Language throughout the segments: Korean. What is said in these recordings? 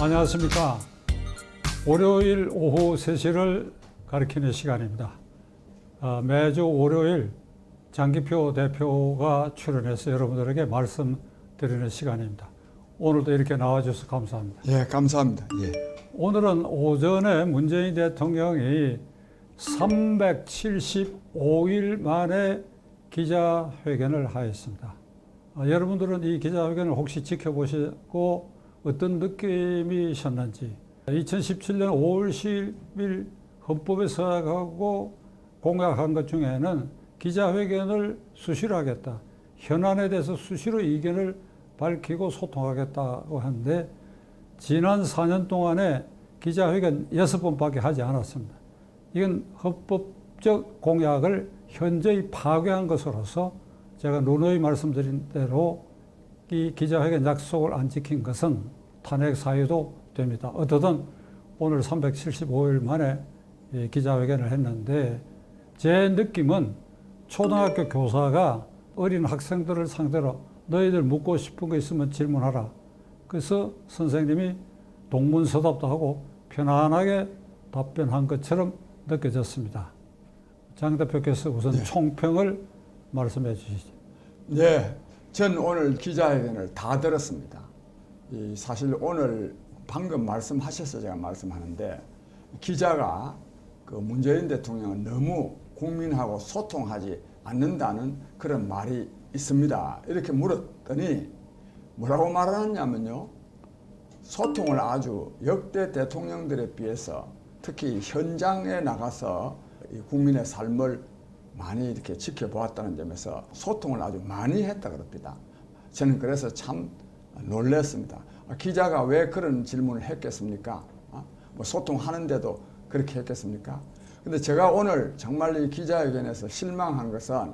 안녕하십니까. 월요일 오후 3시를 가리키는 시간입니다. 매주 월요일 장기표 대표가 출연해서 여러분들에게 말씀드리는 시간입니다. 오늘도 이렇게 나와주셔서 감사합니다. 예, 감사합니다. 예. 오늘은 오전에 문재인 대통령이 375일 만에 기자회견을 하였습니다. 여러분들은 이 기자회견을 혹시 지켜보시고 어떤 느낌이셨는지, 2017년 5월 10일 헌법에 서약하고 공약한 것 중에는 기자회견을 수시로 하겠다, 현안에 대해서 수시로 의견을 밝히고 소통하겠다고 하는데, 지난 4년 동안에 기자회견 6번밖에 하지 않았습니다. 이건 헌법적 공약을 현저히 파괴한 것으로서 제가 누누이 말씀드린 대로 이 기자회견 약속을 안 지킨 것은 탄핵 사유도 됩니다. 어떠든 오늘 375일 만에 기자회견을 했는데, 제 느낌은 초등학교 교사가 어린 학생들을 상대로 너희들 묻고 싶은 거 있으면 질문하라. 그래서 선생님이 동문서답도 하고 편안하게 답변한 것처럼 느껴졌습니다. 장 대표께서 우선 총평을 말씀해 주시죠. 네, 전 오늘 기자회견을 다 들었습니다. 사실 오늘 방금 말씀하셔서 제가 말씀하는데, 기자가 그 문재인 대통령은 너무 국민하고 소통하지 않는다는 그런 말이 있습니다. 이렇게 물었더니 뭐라고 말하냐면요, 소통을 아주 역대 대통령들에 비해서 특히 현장에 나가서 국민의 삶을 많이 이렇게 지켜보았다는 점에서 소통을 아주 많이 했다 그럽니다. 저는 그래서 참 놀랐습니다. 기자가 왜 그런 질문을 했겠습니까? 뭐 소통하는데도 그렇게 했겠습니까? 근데 제가 오늘 정말 이 기자회견에서 실망한 것은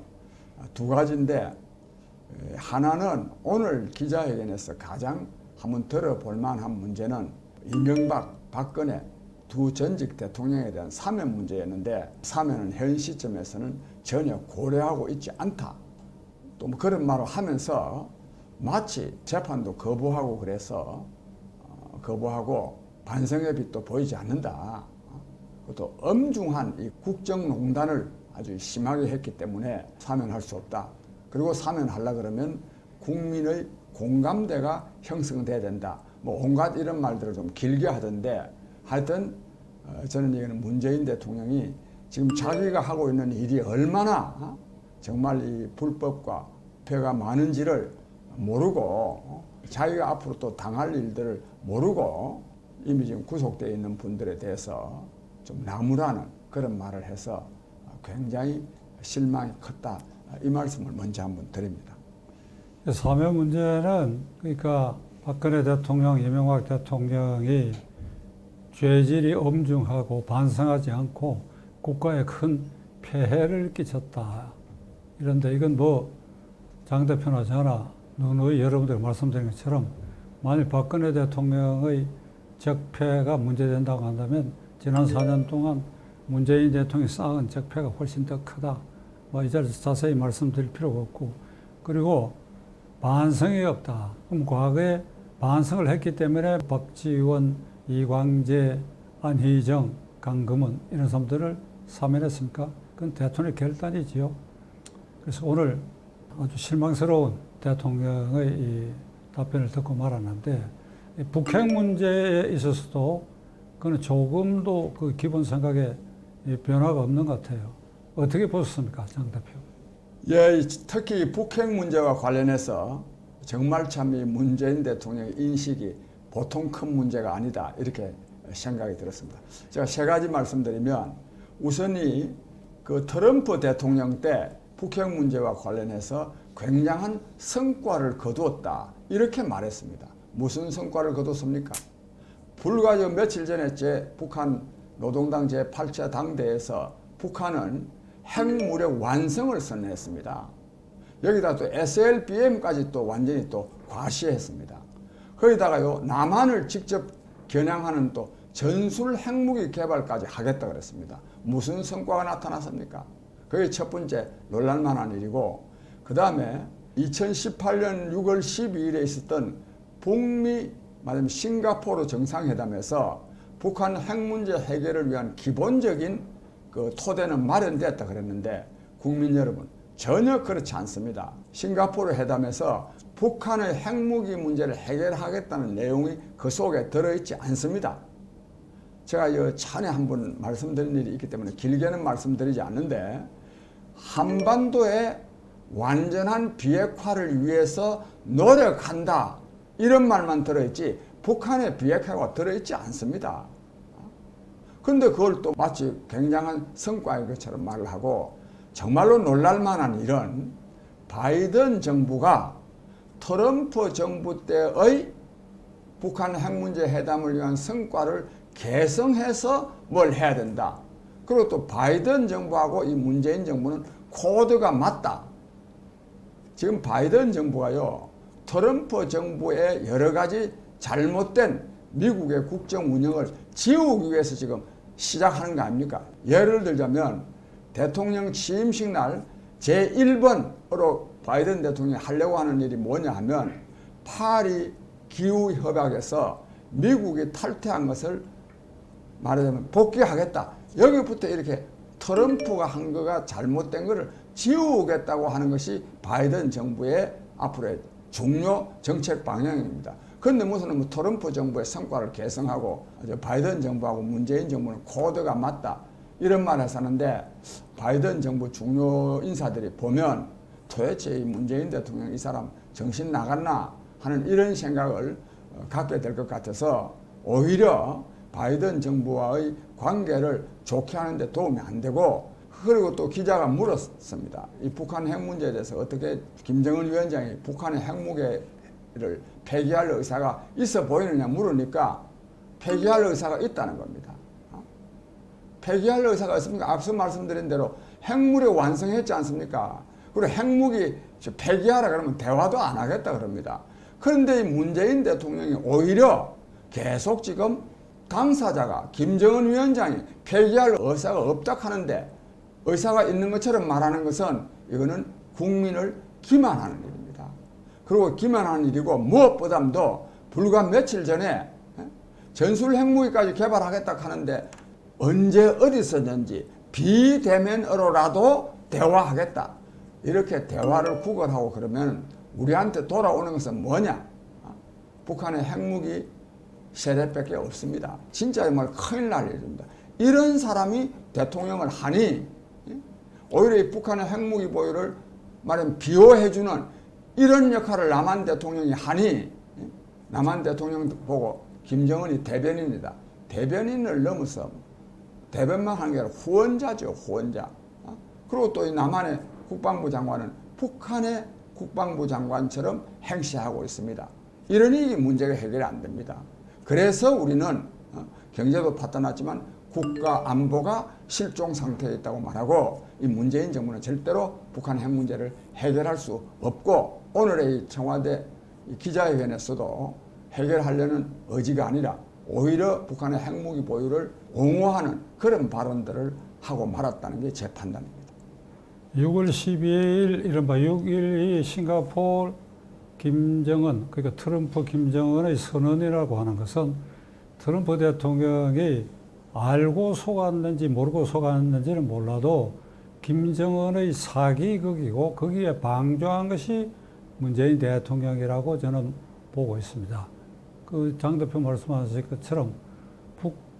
두 가지인데, 하나는 오늘 기자회견에서 가장 한번 들어볼 만한 문제는 이명박, 박근혜 두 전직 대통령에 대한 사면 문제였는데, 사면은 현 시점에서는 전혀 고려하고 있지 않다, 또 뭐 그런 말을 하면서 마치 재판도 거부하고 그래서 거부하고 반성의 빛도 보이지 않는다. 또 엄중한 이 국정농단을 아주 심하게 했기 때문에 사면할 수 없다. 그리고 사면하려 그러면 국민의 공감대가 형성돼야 된다. 뭐 온갖 이런 말들을 좀 길게 하던데, 하여튼 저는 이거는 문재인 대통령이 지금 자기가 하고 있는 일이 얼마나 정말 이 불법과 폐가 많은지를 모르고, 자기가 앞으로 또 당할 일들을 모르고 이미 지금 구속되어 있는 분들에 대해서 좀 나무라는 그런 말을 해서 굉장히 실망이 컸다. 이 말씀을 먼저 한번 드립니다. 사면 문제는, 그러니까 박근혜 대통령, 이명박 대통령이 죄질이 엄중하고 반성하지 않고 국가에 큰 폐해를 끼쳤다. 이런데 이건 뭐 장 대표나 저나 누누이 여러분들 말씀드린 것처럼, 만일 박근혜 대통령의 적폐가 문제된다고 한다면 지난 4년 동안 문재인 대통령이 쌓은 적폐가 훨씬 더 크다. 뭐 이 자리에서 자세히 말씀드릴 필요가 없고, 그리고 반성이 없다. 그럼 과거에 반성을 했기 때문에 박지원, 이광재, 안희정, 강금은 이런 사람들을 사면했습니까? 그건 대통령의 결단이지요. 그래서 오늘 아주 실망스러운 대통령의 이 답변을 듣고 말았는데, 북핵 문제에 있어서도 그는 조금도 그 기본 생각에 변화가 없는 것 같아요. 어떻게 보셨습니까, 장 대표? 예, 특히 북핵 문제와 관련해서 정말 참 이 문재인 대통령의 인식이 보통 큰 문제가 아니다, 이렇게 생각이 들었습니다. 제가 세 가지 말씀드리면, 우선이 그 트럼프 대통령 때 북핵 문제와 관련해서 굉장한 성과를 거두었다, 이렇게 말했습니다. 무슨 성과를 거뒀습니까? 불과 며칠 전에 북한 노동당 제8차 당대에서 북한은 핵무력 완성을 선언했습니다. 여기다 또 SLBM까지 또 완전히 또 과시했습니다. 거기다가요, 남한을 직접 겨냥하는 또 전술 핵무기 개발까지 하겠다 그랬습니다. 무슨 성과가 나타났습니까? 그게 첫 번째 놀랄만한 일이고, 그 다음에 2018년 6월 12일에 있었던 북미 말하자면 싱가포르 정상회담에서 북한 핵 문제 해결을 위한 기본적인 그 토대는 마련됐다 그랬는데 국민 여러분 전혀 그렇지 않습니다. 싱가포르 회담에서 북한의 핵무기 문제를 해결하겠다는 내용이 그 속에 들어있지 않습니다. 제가 전에 한번 말씀드린 일이 있기 때문에 길게는 말씀드리지 않는데 한반도의 완전한 비핵화를 위해서 노력한다 이런 말만 들어있지 북한의 비핵화가 들어있지 않습니다. 그런데 그걸 또 마치 굉장한 성과인 것처럼 말을 하고 정말로 놀랄만한 일은 바이든 정부가 트럼프 정부 때의 북한 핵 문제 회담을 위한 성과를 개성해서 뭘 해야 된다. 그리고 또 바이든 정부하고 이 문재인 정부는 코드가 맞다. 지금 바이든 정부가요, 트럼프 정부의 여러 가지 잘못된 미국의 국정 운영을 지우기 위해서 지금 시작하는 거 아닙니까? 예를 들자면 대통령 취임식 날 제1번으로 바이든 대통령이 하려고 하는 일이 뭐냐 하면 파리 기후협약에서 미국이 탈퇴한 것을 말하자면 복귀하겠다. 여기부터 이렇게 트럼프가 한 거가 잘못된 거를 지우겠다고 하는 것이 바이든 정부의 앞으로의 중요 정책 방향입니다. 그런데 무슨 트럼프 정부의 성과를 개성하고 바이든 정부하고 문재인 정부는 코드가 맞다 이런 말을 하는데 바이든 정부 중요 인사들이 보면 도대체 이 문재인 대통령 이 사람 정신 나갔나 하는 이런 생각을 갖게 될 것 같아서 오히려 바이든 정부와의 관계를 좋게 하는데 도움이 안 되고 그리고 또 기자가 물었습니다. 이 북한 핵 문제에 대해서 어떻게 김정은 위원장이 북한의 핵무기를 폐기할 의사가 있어 보이느냐 물으니까 폐기할 의사가 있다는 겁니다. 폐기할 의사가 있습니까? 앞서 말씀드린 대로 핵무기 완성했지 않습니까? 그리고 핵무기 폐기하라 그러면 대화도 안 하겠다 그럽니다. 그런데 이 문재인 대통령이 오히려 계속 지금 당사자가 김정은 위원장이 폐기할 의사가 없다 하는데 의사가 있는 것처럼 말하는 것은 이거는 국민을 기만하는 일입니다. 그리고 기만하는 일이고 무엇보다도 불과 며칠 전에 전술 핵무기까지 개발하겠다 하는데 언제 어디서든지 비대면으로라도 대화하겠다. 이렇게 대화를 구걸하고 그러면 우리한테 돌아오는 것은 뭐냐? 북한의 핵무기 세대밖에 없습니다. 진짜 정말 큰일 날 일입니다. 이런 사람이 대통령을 하니 오히려 이 북한의 핵무기 보유를 말하면 비호해주는 이런 역할을 남한 대통령이 하니 남한 대통령 보고 김정은이 대변인이다. 대변인을 넘어서 대변만 하는 게 아니라 후원자죠. 후원자. 그리고 또 이 남한의 국방부 장관은 북한의 국방부 장관처럼 행세하고 있습니다. 이러니 이 문제가 해결이 안 됩니다. 그래서 우리는 경제도 파탄났지만 국가 안보가 실종 상태에 있다고 말하고 이 문재인 정부는 절대로 북한 핵 문제를 해결할 수 없고 오늘의 청와대 기자회견에서도 해결하려는 의지가 아니라 오히려 북한의 핵무기 보유를 옹호하는 그런 발언들을 하고 말았다는 게 제 판단입니다. 6월 12일 이른바 6.12 싱가포르 김정은 그러니까 트럼프 김정은의 선언이라고 하는 것은 트럼프 대통령이 알고 속았는지 모르고 속았는지는 몰라도 김정은의 사기극이고 거기에 방조한 것이 문재인 대통령이라고 저는 보고 있습니다. 그 장 대표 말씀하신 것처럼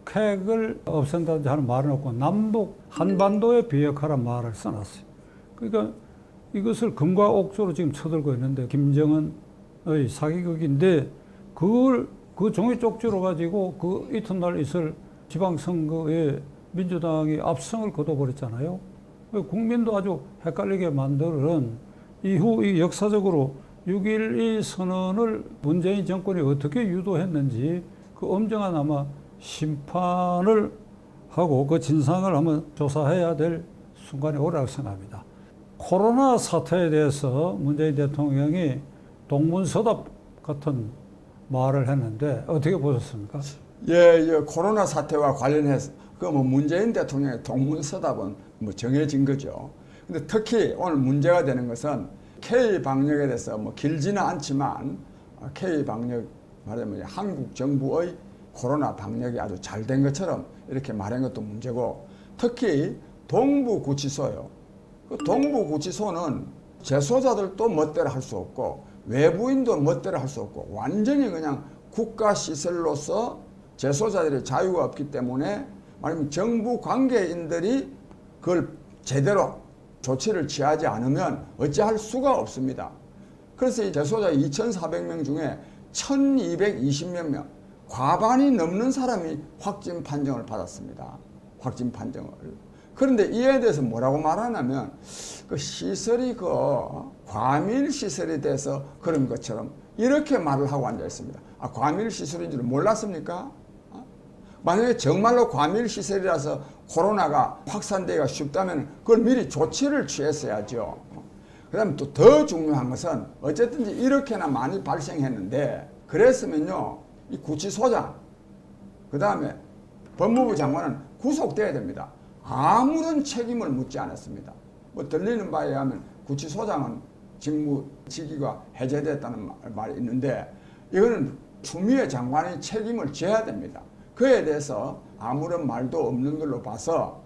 북핵을 없앤다든지 하는 말은 없고 남북 한반도의 비핵화란 말을 써놨어요. 그러니까 이것을 금과 옥조로 지금 쳐들고 있는데 김정은의 사기극인데 그걸 그 종이 쪽지로 가지고 그 이튿날 있을 지방선거에 민주당이 압승을 거둬버렸잖아요. 국민도 아주 헷갈리게 만드는 이후 이 역사적으로 6.12 선언을 문재인 정권이 어떻게 유도했는지 그 엄정한 아마 심판을 하고 그 진상을 한번 조사해야 될 순간이 오라고 생각합니다. 코로나 사태에 대해서 문재인 대통령이 동문서답 같은 말을 했는데 어떻게 보셨습니까? 예, 코로나 사태와 관련해서 문재인 대통령의 동문서답은 정해진 거죠. 근데 특히 오늘 문제가 되는 것은 K 방역에 대해서 길지는 않지만 K 방역 말하자면 한국 정부의 코로나 방역이 아주 잘 된 것처럼 이렇게 말한 것도 문제고, 특히 동부구치소요. 그 동부구치소는 재소자들도 멋대로 할 수 없고 외부인도 멋대로 할 수 없고 완전히 그냥 국가시설로서 재소자들의 자유가 없기 때문에 말하면 정부 관계인들이 그걸 제대로 조치를 취하지 않으면 어찌할 수가 없습니다. 그래서 이 재소자 2,400명 중에 1,220몇 명, 과반이 넘는 사람이 확진 판정을 받았습니다. 확진 판정을. 그런데 이에 대해서 뭐라고 말하냐면 그 시설이 그 과밀 시설이 돼서 그런 것처럼 이렇게 말을 하고 앉아 있습니다. 아, 과밀 시설인 줄 몰랐습니까? 만약에 정말로 과밀 시설이라서 코로나가 확산되기가 쉽다면 그걸 미리 조치를 취했어야죠. 그다음에 또 더 중요한 것은 어쨌든지 이렇게나 많이 발생했는데 그랬으면요, 이 구치소장, 그 다음에 법무부 장관은 구속돼야 됩니다. 아무런 책임을 묻지 않았습니다. 뭐 들리는 바에 의하면 구치소장은 직무 직위가 해제됐다는 말이 있는데 이거는 추미애 장관이 책임을 져야 됩니다. 그에 대해서 아무런 말도 없는 걸로 봐서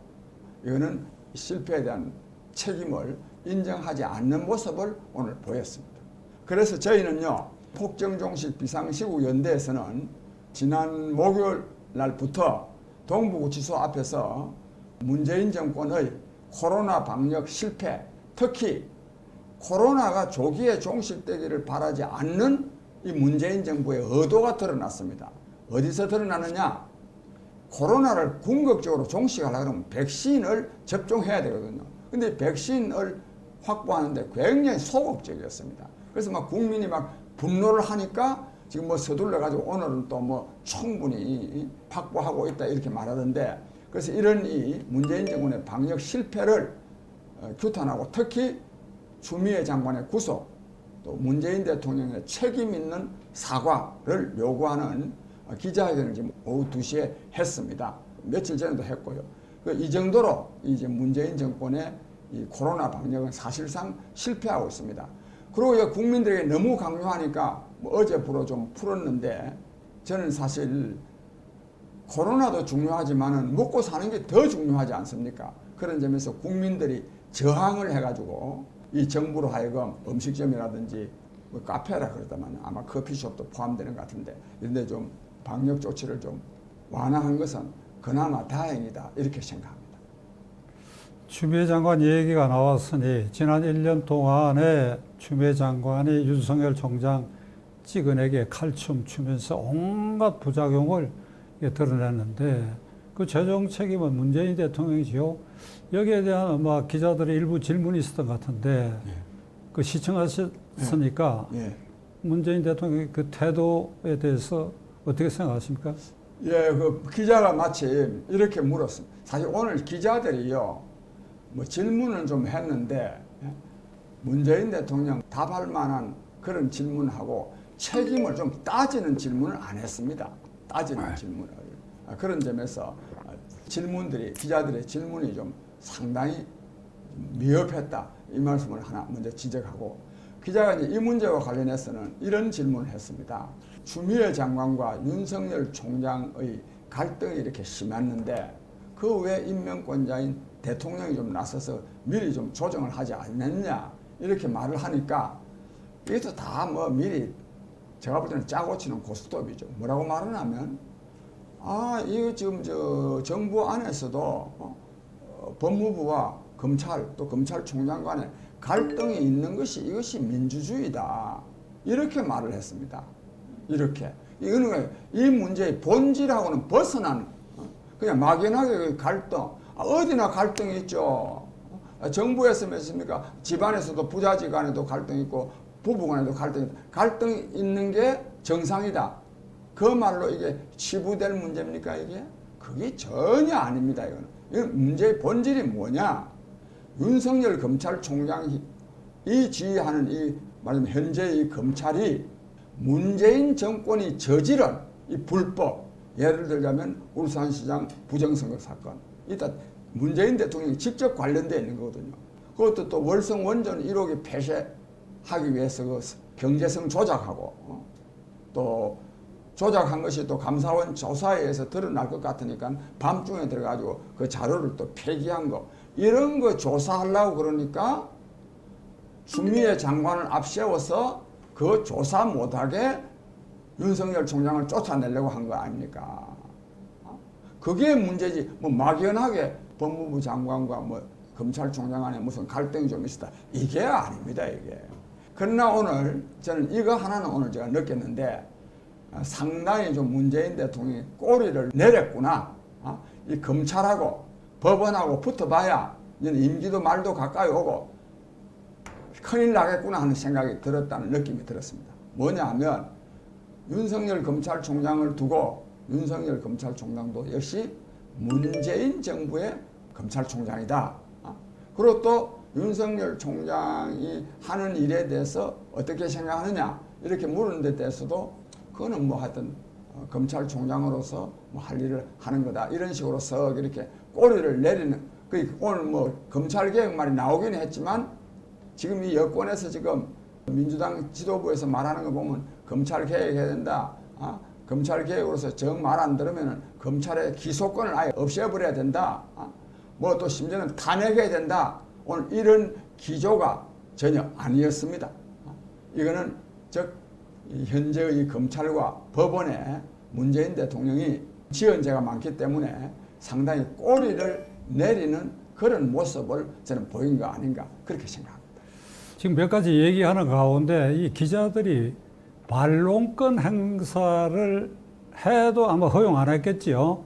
이거는 실패에 대한 책임을 인정하지 않는 모습을 오늘 보였습니다. 그래서 저희는요, 폭정종식 비상시국연대에서는 지난 목요일 날부터 동부구치소 앞에서 문재인 정권의 코로나 방역 실패, 특히 코로나가 조기에 종식되기를 바라지 않는 이 문재인 정부의 의도가 드러났습니다. 어디서 드러나느냐? 코로나를 궁극적으로 종식하려고 하면 백신을 접종해야 되거든요. 근데 백신을 확보하는데 굉장히 소극적이었습니다. 그래서 막 국민이 막 분노를 하니까 지금 뭐 서둘러가지고 오늘은 또 뭐 충분히 확보하고 있다 이렇게 말하던데, 그래서 이런 이 문재인 정권의 방역 실패를 규탄하고 특히 추미애 장관의 구속, 또 문재인 대통령의 책임 있는 사과를 요구하는 기자회견을 지금 오후 2시에 했습니다. 며칠 전에도 했고요. 이 정도로 이제 문재인 정권의 이 코로나 방역은 사실상 실패하고 있습니다. 그리고 이제 국민들에게 너무 강요하니까 뭐 어제부로 좀 풀었는데, 저는 사실 코로나도 중요하지만은 먹고 사는 게 더 중요하지 않습니까? 그런 점에서 국민들이 저항을 해가지고 이 정부로 하여금 음식점이라든지 뭐 카페라 그러다만 아마 커피숍도 포함되는 것 같은데 이런데 좀 방역 조치를 좀 완화한 것은 그나마 다행이다 이렇게 생각합니다. 추미애 장관 얘기가 나왔으니 지난 1년 동안에 추미애 장관이 윤석열 총장 찍어내기에 칼춤 추면서 온갖 부작용을 드러냈는데 그 최종 책임은 문재인 대통령이지요. 여기에 대한 아마 기자들의 일부 질문이 있었던 것 같은데 그 시청하셨으니까 문재인 대통령의 그 태도에 대해서 어떻게 생각하십니까? 예, 그 기자가 마침 이렇게 물었습니다. 사실 오늘 기자들이요, 뭐 질문을 좀 했는데 문재인 대통령 답할 만한 그런 질문하고 책임을 좀 따지는 질문을 안 했습니다. 따지는 질문을. 그런 점에서 질문들이, 기자들의 질문이 좀 상당히 미흡했다. 이 말씀을 하나 먼저 지적하고, 기자가 이제 이 문제와 관련해서는 이런 질문을 했습니다. 추미애 장관과 윤석열 총장의 갈등이 이렇게 심했는데 그 왜 임명권자인 대통령이 좀 나서서 미리 좀 조정을 하지 않았냐 이렇게 말을 하니까 이것도 다 뭐 미리 제가 볼 때는 짜고 치는 고스톱이죠. 뭐라고 말을 하면 이거 지금 저 정부 안에서도 법무부와 검찰 또 검찰총장 간에 갈등이 있는 것이 이것이 민주주의다 이렇게 말을 했습니다. 이렇게 이거는 이 문제의 본질하고는 벗어난 그냥 막연하게 갈등, 어디나 갈등이 있죠. 정부에서 맺습니까? 집안에서도 부자지 간에도 갈등 있고 부부 간에도 갈등이 있다. 갈등이 있는 게 정상이다. 그 말로 이게 치부될 문제입니까 이게? 그게 전혀 아닙니다. 이거는 문제의 본질이 뭐냐? 윤석열 검찰총장이 지휘하는 이 말하자면 현재 이 검찰이 문재인 정권이 저지른 이 불법, 예를 들자면 울산시장 부정선거 사건, 일단 문재인 대통령이 직접 관련되어 있는 거거든요. 그것도 또 월성 원전 1호기 폐쇄하기 위해서 그 경제성 조작하고 또 조작한 것이 또 감사원 조사에 의해서 드러날 것 같으니까 밤중에 들어가지고 그 자료를 또 폐기한 거 이런 거 조사하려고 그러니까 추미애 장관을 앞세워서 그 조사 못하게 윤석열 총장을 쫓아내려고 한 거 아닙니까? 그게 문제지. 뭐 막연하게 법무부 장관과 뭐 검찰총장 간에 무슨 갈등이 좀 있었다. 이게 아닙니다, 이게. 그러나 오늘 저는 이거 하나는 오늘 제가 느꼈는데 상당히 좀 문재인 대통령이 꼬리를 내렸구나. 이 검찰하고 법원하고 붙어봐야 임기도 말도 가까이 오고 큰일 나겠구나 하는 생각이 들었다는 느낌이 들었습니다. 뭐냐 하면 윤석열 검찰총장을 두고 윤석열 검찰총장도 역시 문재인 정부의 검찰총장이다. 그리고 또 윤석열 총장이 하는 일에 대해서 어떻게 생각하느냐 이렇게 물은 데 대해서도 그거는 뭐 하여튼 검찰총장으로서 뭐 할 일을 하는 거다 이런 식으로 썩 이렇게 꼬리를 내리는 오늘 뭐 검찰개혁 말이 나오긴 했지만 지금 이 여권에서 지금 민주당 지도부에서 말하는 거 보면 검찰개혁 해야 된다. 검찰개혁으로서 정 말 안 들으면 검찰의 기소권을 아예 없애버려야 된다. 뭐 또 심지어는 탄핵해야 된다. 오늘 이런 기조가 전혀 아니었습니다. 이거는 즉 현재의 검찰과 법원에 문재인 대통령이 지은 죄가 많기 때문에 상당히 꼬리를 내리는 그런 모습을 저는 보인 거 아닌가 그렇게 생각합니다. 지금 몇 가지 얘기하는 가운데 이 기자들이 반론권 행사를 해도 아마 허용 안 했겠지요.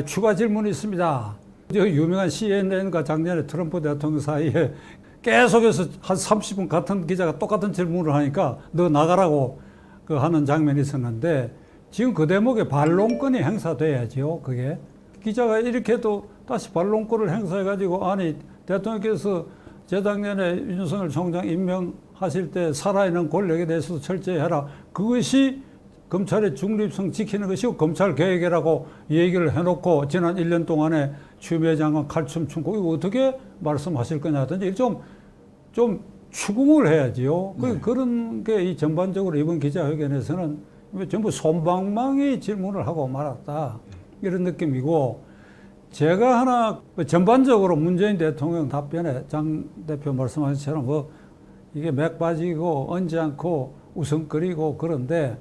추가 질문이 있습니다. 유명한 CNN과 작년에 트럼프 대통령 사이에 계속해서 한 30분 같은 기자가 똑같은 질문을 하니까 너 나가라고 하는 장면이 있었는데 지금 그 대목에 반론권이 행사돼야죠. 그게 기자가 이렇게 해도 다시 반론권을 행사해가지고 아니 대통령께서 재작년에 윤석열 총장 임명하실 때 살아있는 권력에 대해서도 철저히 해라. 그것이 검찰의 중립성 지키는 것이고 검찰개혁이라고 얘기를 해놓고 지난 1년 동안에 추미애 장관 칼춤 춘고 이거 어떻게 말씀하실 거냐든지 좀 추궁을 해야지요. 네. 그런 게 이 전반적으로 이번 기자회견에서는 전부 솜방망이 질문을 하고 말았다. 이런 느낌이고 제가 하나 전반적으로 문재인 대통령 답변에 장 대표 말씀하신 것처럼 뭐 이게 맥 빠지고 얹지 않고 우성거리고 그런데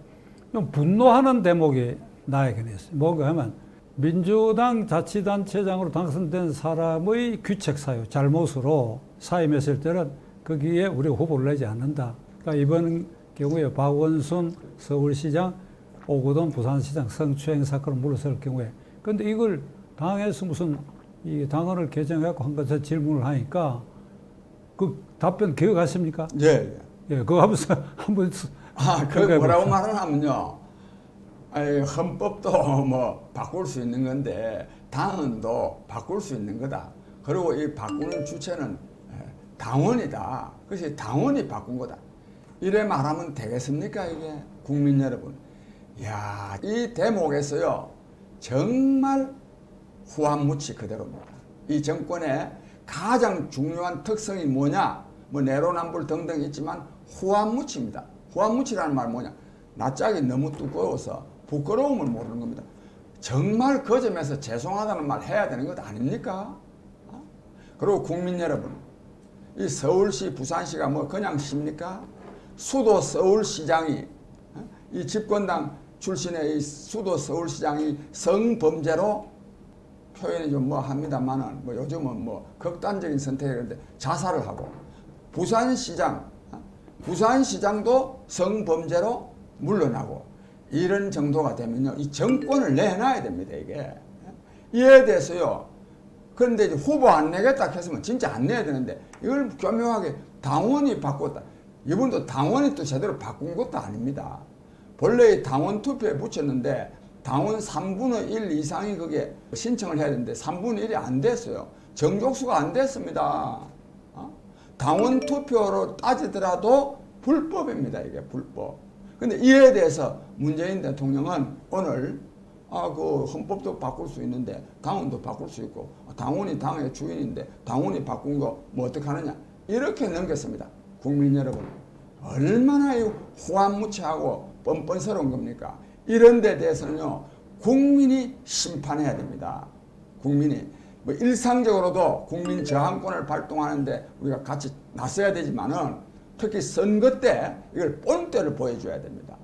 좀 분노하는 대목이 나에게는 있어요. 뭔가 하면 민주당 자치단체장으로 당선된 사람의 귀책 사유, 잘못으로 사임했을 때는 거기에 우리가 후보를 내지 않는다. 그러니까 이번 경우에 박원순 서울시장, 오거돈 부산시장 성추행 사건을 물러설 경우에 그런데 이걸 당에서 무슨 이 당헌을 개정해갖고 한 것에 질문을 하니까 그 답변 기억하십니까? 예. 예, 그거 하면서 한번 그 뭐라고 말을 하면요. 헌법도 뭐 바꿀 수 있는 건데 당헌도 바꿀 수 있는 거다. 그리고 이 바꾸는 주체는 당원이다. 그래서 당원이 바꾼 거다. 이래 말하면 되겠습니까 이게 국민 여러분? 야, 이 대목에서요 정말 후한무치 그대로입니다. 이 정권의 가장 중요한 특성이 뭐냐? 뭐 내로남불 등등 있지만 후한무치입니다. 후한무치라는 말 뭐냐? 낯짝이 너무 두꺼워서 부끄러움을 모르는 겁니다. 정말 그 점에서 죄송하다는 말 해야 되는 것 아닙니까? 그리고 국민 여러분, 이 서울시, 부산시가 뭐 그냥 시입니까? 수도 서울시장이 이 집권당 출신의 이 수도 서울시장이 성범죄로 표현이 좀 뭐 합니다만은 뭐 요즘은 뭐 극단적인 선택이었는데 자살을 하고 부산시장도 성범죄로 물러나고 이런 정도가 되면요 이 정권을 내놔야 됩니다 이게 이에 대해서요. 그런데 이제 후보 안 내겠다 했으면 진짜 안 내야 되는데 이걸 교묘하게 당원이 바꿨다. 이분도 당원이 또 제대로 바꾼 것도 아닙니다. 본래 당원 투표에 붙였는데 당원 3분의 1 이상이 그게 신청을 해야 되는데 3분의 1이 안 됐어요. 정족수가 안 됐습니다. 당원 투표로 따지더라도 불법입니다. 이게 불법. 근데 이에 대해서 문재인 대통령은 오늘 그 헌법도 바꿀 수 있는데 당원도 바꿀 수 있고 당원이 당의 주인인데 당원이 바꾼 거 뭐 어떻게 하느냐 이렇게 넘겼습니다. 국민 여러분 얼마나 후한무치하고 뻔뻔스러운 겁니까? 이런 데 대해서는요, 국민이 심판해야 됩니다. 국민이. 뭐 일상적으로도 국민 저항권을 발동하는데 우리가 같이 나서야 되지만은 특히 선거 때 이걸 본때를 보여줘야 됩니다.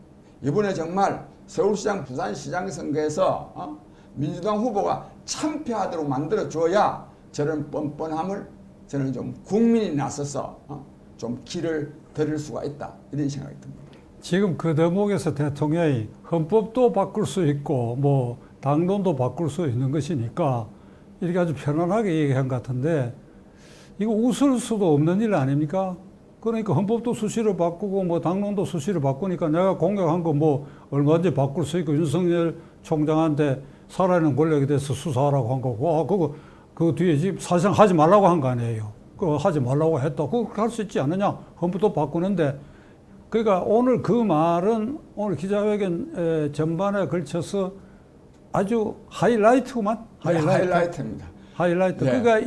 이번에 정말 서울시장, 부산시장 선거에서 민주당 후보가 참패하도록 만들어줘야 저런 뻔뻔함을 저는 좀 국민이 나서서 좀 길을 들일 수가 있다. 이런 생각이 듭니다. 지금 그 대목에서 대통령이 헌법도 바꿀 수 있고 뭐 당론도 바꿀 수 있는 것이니까 이렇게 아주 편안하게 얘기한 것 같은데 이거 웃을 수도 없는 일 아닙니까? 그러니까 헌법도 수시로 바꾸고 뭐 당론도 수시로 바꾸니까 내가 공약한 거 뭐 얼마든지 바꿀 수 있고 윤석열 총장한테 살아있는 권력에 대해서 수사하라고 한 거고 그 뒤에 지금 사실상 하지 말라고 한 거 아니에요. 그거 하지 말라고 했다. 그거 할 수 있지 않느냐? 헌법도 바꾸는데 그러니까 오늘 그 말은 오늘 기자회견 전반에 걸쳐서 아주 하이라이트구만. 하이라이트입니다. 하이라이트. 네. 그러니까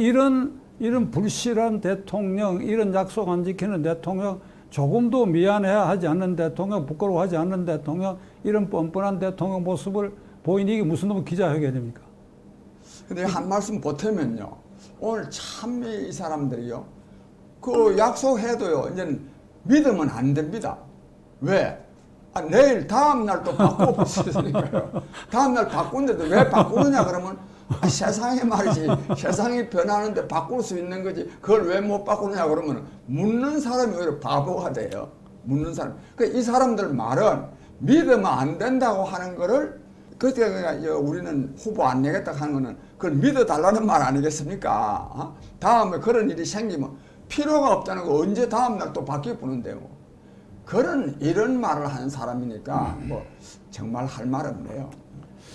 이런 불실한 대통령, 이런 약속 안 지키는 대통령, 조금도 미안해야 하지 않는 대통령, 부끄러워하지 않는 대통령, 이런 뻔뻔한 대통령 모습을 보이니 이게 무슨 놈의 기자회견입니까? 근데 한 말씀 보태면요. 오늘 참 이 사람들이요. 그 약속해도요. 이제 믿으면 안 됩니다. 왜? 내일 다음 날 또 바꿔 보시니까요. 다음 날 바꾼데도 왜 바꾸느냐 그러면 세상이 말이지. 세상이 변하는데 바꿀 수 있는 거지. 그걸 왜 못 바꾸느냐 그러면 묻는 사람이 오히려 바보가 돼요. 묻는 사람. 그러니까 이 사람들 말은 믿으면 안 된다고 하는 거를 그때 우리는 후보 안 내겠다 하는 거는 그걸 믿어달라는 말 아니겠습니까? 다음에 그런 일이 생기면 필요가 없다는 거 언제 다음 날 또 바뀌어보는데 뭐. 이런 말을 하는 사람이니까 뭐 정말 할 말 없네요.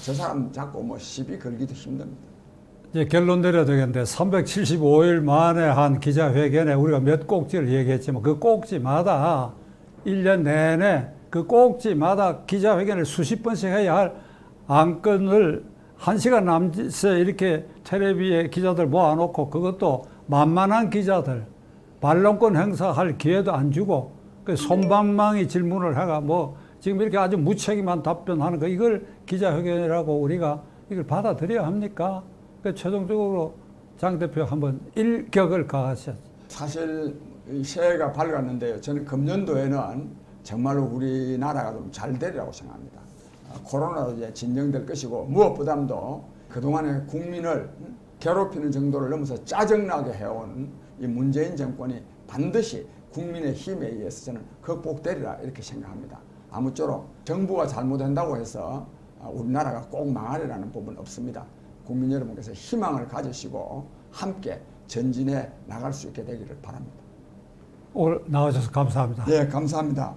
저 사람 자꾸 뭐 시비 걸기도 힘듭니다. 이제 결론 내려야 되겠는데 375일 만에 한 기자회견에 우리가 몇 꼭지를 얘기했지만 그 꼭지마다 1년 내내 그 꼭지마다 기자회견을 수십 번씩 해야 할 안건을 1시간 남짓에 이렇게 텔레비에 기자들 모아놓고 그것도 만만한 기자들 반론권 행사할 기회도 안 주고 그 손방망이 질문을 해가 뭐 지금 이렇게 아주 무책임한 답변하는 거 이걸 기자회견이라고 우리가 이걸 받아들여야 합니까? 그 최종적으로 장 대표 한번 일격을 가하셨죠. 사실 새해가 밝았는데요. 저는 금년도에는 정말로 우리나라가 좀 잘 되리라고 생각합니다. 코로나도 이제 진정될 것이고 무엇보다도 그동안에 국민을 괴롭히는 정도를 넘어서 짜증나게 해온 이 문재인 정권이 반드시 국민의 힘에 의해서 저는 극복되리라 이렇게 생각합니다. 아무쪼록 정부가 잘못한다고 해서 우리나라가 꼭 망하리라는 법은 없습니다. 국민 여러분께서 희망을 가지시고 함께 전진해 나갈 수 있게 되기를 바랍니다. 오늘 나와주셔서 감사합니다. 네, 감사합니다.